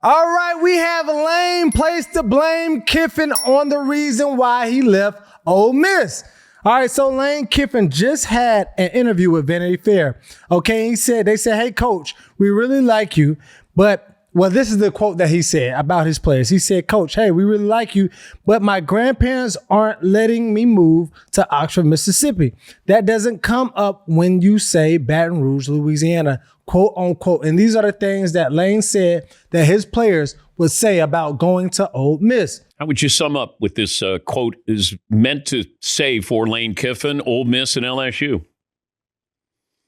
All right, we have Lane placed to blame Kiffin on the reason why he left Ole Miss. All right, so Lane Kiffin just had an interview with Vanity Fair. Okay, they said, hey, coach, we really like you, but this is the quote that he said about his players. He said, coach, hey, we really like you, but my grandparents aren't letting me move to Oxford, Mississippi. That doesn't come up when you say Baton Rouge, Louisiana, quote unquote. And these are the things that Lane said that his players would say about going to Ole Miss. How would you sum up what this quote is meant to say for Lane Kiffin, Ole Miss, and LSU?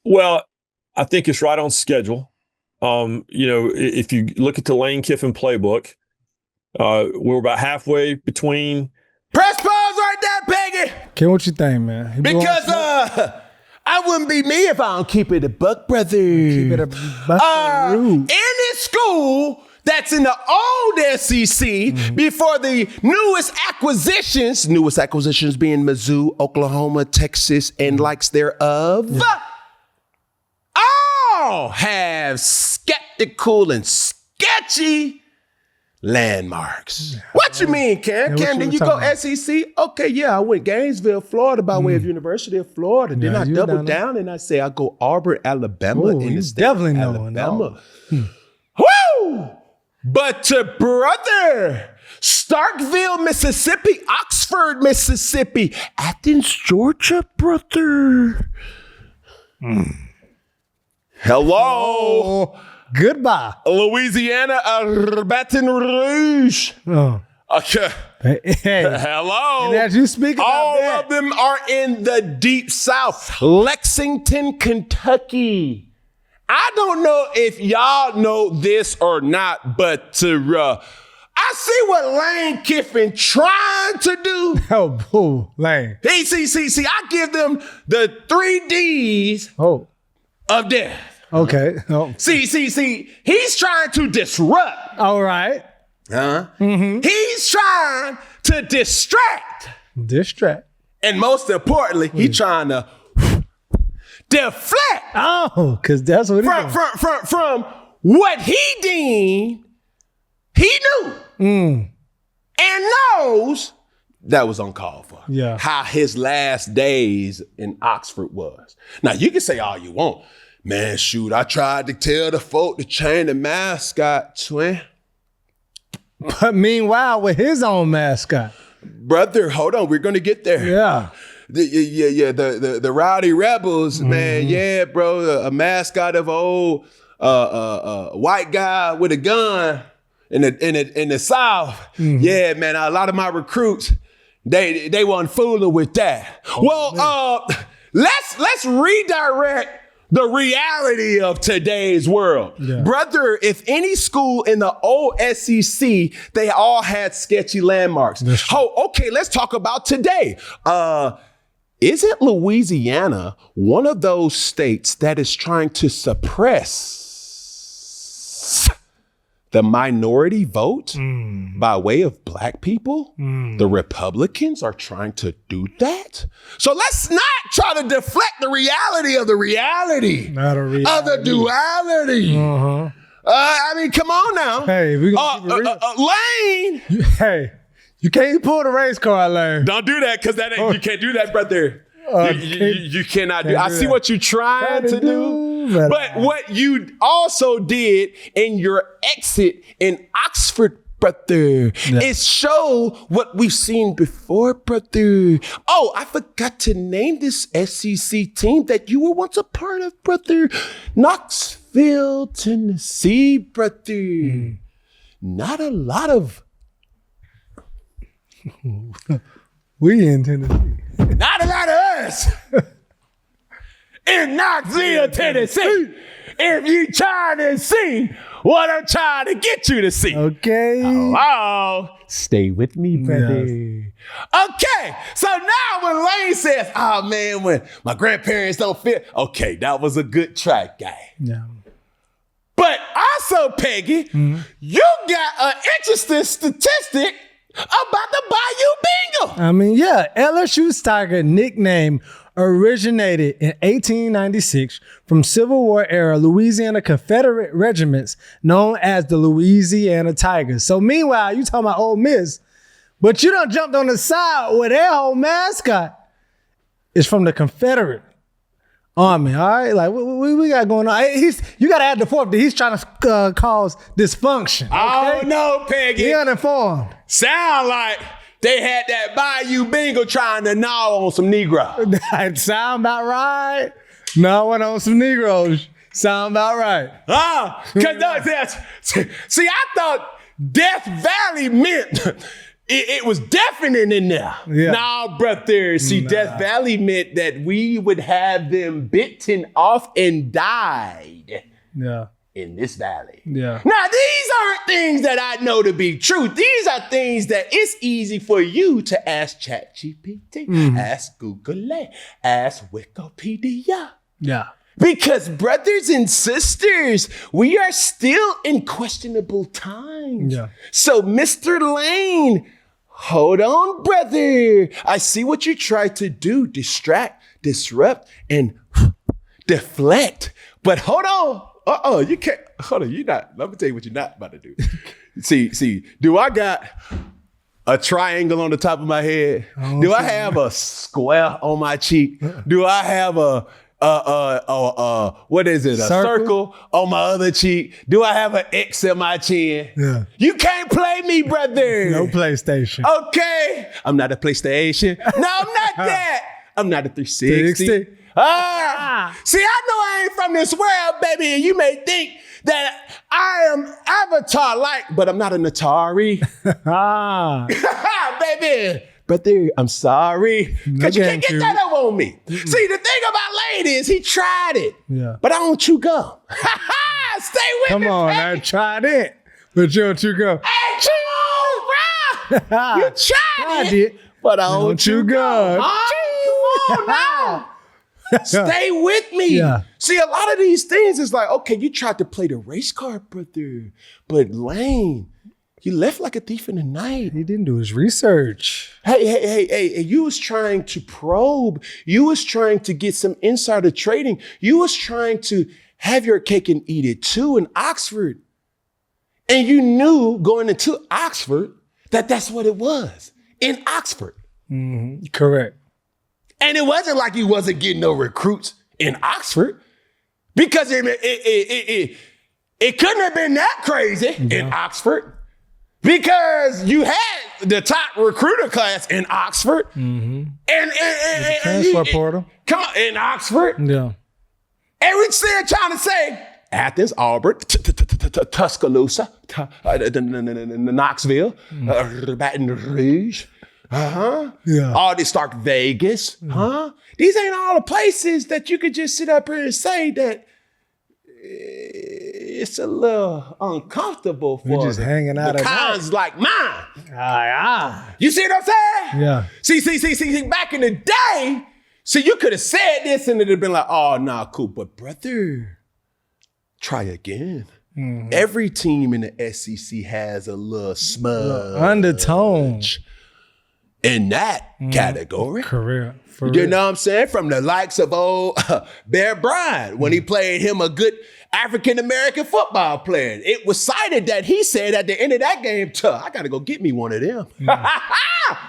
Well, I think it's right on schedule. If you look at the Lane Kiffin playbook, we're about halfway between. Press pause right there, Peggy. Ken, what you think, man? Because I wouldn't be me if I don't keep it a buck, brother. Keep it a buck. Any school that's in the old SEC before the newest acquisitions being Mizzou, Oklahoma, Texas, and likes thereof, all have skeptical and sketchy landmarks. What you mean, Cam? Cam, did you go SEC? Okay, yeah, I went Gainesville, Florida by way of University of Florida. Then I doubled down and I say I go Auburn, Alabama in the state definitely of knowing Alabama. Woo! But brother, Starkville, Mississippi, Oxford, Mississippi, Athens, Georgia, brother. Hello. Goodbye. Louisiana, Baton Rouge. Oh. Okay. Hey. Hello. And as you speak about all that, of them are in the deep South. Lexington, Kentucky. I don't know if y'all know this or not, but I see what Lane Kiffin trying to do. Oh, boo, Lane. Hey, see, I give them the 3 Ds of death. Okay. Oh. See, he's trying to disrupt. All right. He's trying to distract. And most importantly, he's trying to deflect. Oh, because that's what from what he deemed he knew and knows that was uncalled for. Yeah. How his last days in Oxford was. Now, you can say all you want. Man, shoot, I tried to tell the folk to change the mascot, twin. But meanwhile, with his own mascot. Brother, hold on. We're going to get there. Yeah. The Rowdy Rebels, man. Yeah, bro. A mascot of old white guy with a gun in the South. Yeah, man. A lot of my recruits, they weren't fooling with that. Let's redirect the reality of today's world. Yeah. Brother, if any school in the old SEC, they all had sketchy landmarks. Okay, let's talk about today. Isn't Louisiana one of those states that is trying to suppress the minority vote by way of black people? The Republicans are trying to do that. So let's not try to deflect the reality of the reality. Not a reality. Of the duality. I mean, come on now. Hey, we gonna keep it Lane. Hey, you can't pull the race car, Lane. Don't do that, because you can't do that, brother. You cannot do. I see what you're trying to do. But what you also did in your exit in Oxford, brother, is show what we've seen before, brother. Oh, I forgot to name this SEC team that you were once a part of, brother. Knoxville, Tennessee, brother. Not a lot of... We in Tennessee. Not a lot of us in Knoxville, Tennessee. If you trying to see what I'm trying to get you to see. Okay. Hello. Stay with me, brother. Yes. Okay. So now when Lane says, oh man, when my grandparents don't fit. Okay, that was a good track, guy. Yeah. But also, Peggy, you got an interesting statistic about the Bayou Bengal. I mean, yeah, LSU's Tiger nickname originated in 1896 from Civil War era Louisiana Confederate regiments known as the Louisiana Tigers. So meanwhile, you talking about Ole Miss, but you done jumped on the side where their whole mascot is from the Confederate Army. All right, like what we got going on? You got to add the fourth. He's trying to cause dysfunction. Okay? Oh no, Peggy. He uninformed. Sound like they had that Bayou Bingo trying to gnaw on some Negro. That sound about right. No one on some Negroes. Sound about right. See, I thought Death Valley meant it was definite in there. Yeah. Nah, brother. See, Death Valley meant that we would have them bitten off and died. Yeah. In this valley. Yeah. Now, these aren't things that I know to be true. These are things that it's easy for you to ask ChatGPT, ask Google, ask Wikipedia. Yeah. Because brothers and sisters, we are still in questionable times. Yeah. So, Mr. Lane, hold on, brother. I see what you try to do, distract, disrupt, and deflect. But hold on. You can't. Hold on, let me tell you what you're not about to do. See, do I got a triangle on the top of my head? Do I have a square on my cheek? Do I have what is it? A circle on my other cheek? Do I have an X in my chin? Yeah. You can't play me, brother. No PlayStation. Okay. I'm not a PlayStation. No, I'm not that. I'm not a 360. 360. See, I know I ain't from this world, baby, and you may think that I am Avatar-like, but I'm not an Atari. Baby, brother, I'm sorry. Because you can't get that over on me. See, the thing about Lane is he tried it, but I don't chew gum. Stay with me, Come on, baby. I tried it, but you don't chew gum. Hey, chew on, bro. You tried it, but I don't chew gum. Come on now. Stay with me. Yeah. See, a lot of these things is like, okay, you tried to play the race card, brother. But Lane, you left like a thief in the night. He didn't do his research. Hey, you was trying to probe. You was trying to get some insider trading. You was trying to have your cake and eat it too in Oxford. And you knew going into Oxford that that's what it was, in Oxford. Mm-hmm. Correct. And it wasn't like you wasn't getting no recruits in Oxford, because it couldn't have been that crazy in Oxford, because you had the top recruiter class in Oxford. And transfer portal. Come on, in Oxford. Yeah. And we're still trying to say Athens, Auburn, Tuscaloosa, Knoxville, Baton Rouge. Yeah. All this Stark Vegas. These ain't all the places that you could just sit up here and say that it's a little uncomfortable for just hanging out the at cons like mine. Ah. You see what I'm saying? Yeah. See, back in the day, you could have said this and it'd have been like, oh, nah, cool. But brother, try again. Mm-hmm. Every team in the SEC has a little smudge. Undertone. In that category. Career. You know what I'm saying? From the likes of old Bear Bryant, when he played him a good African-American football player. It was cited that he said at the end of that game, I got to go get me one of them. Yeah.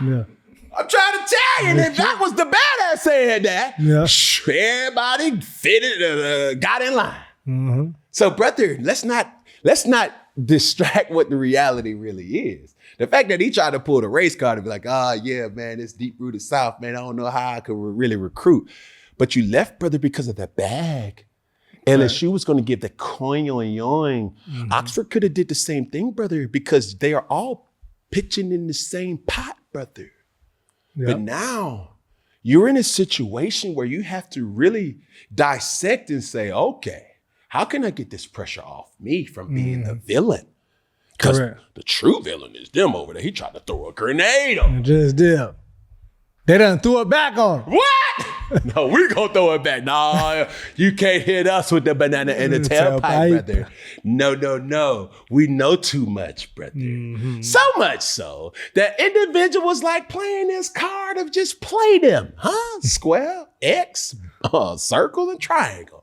I'm trying to tell you, if that was the badass saying that, everybody fitted, got in line. Mm-hmm. So, brother, let's not distract what the reality really is. The fact that he tried to pull the race card and be like, yeah, man, it's deep-rooted South, man. I don't know how I could really recruit. But you left, brother, because of the bag. LSU was going to give the coin-yoing. Mm-hmm. Oxford could have did the same thing, brother, because they are all pitching in the same pot, brother. Yep. But now you're in a situation where you have to really dissect and say, okay, how can I get this pressure off me from being the villain? Because the true villain is them over there. He tried to throw a grenade on him. Just did. They done threw it back on him. What? No, we're going to throw it back. No, you can't hit us with the banana in the tailpipe, brother. No. We know too much, brother. Mm-hmm. So much so that individuals like playing this card of just play them, huh? Square, X, circle, and triangle.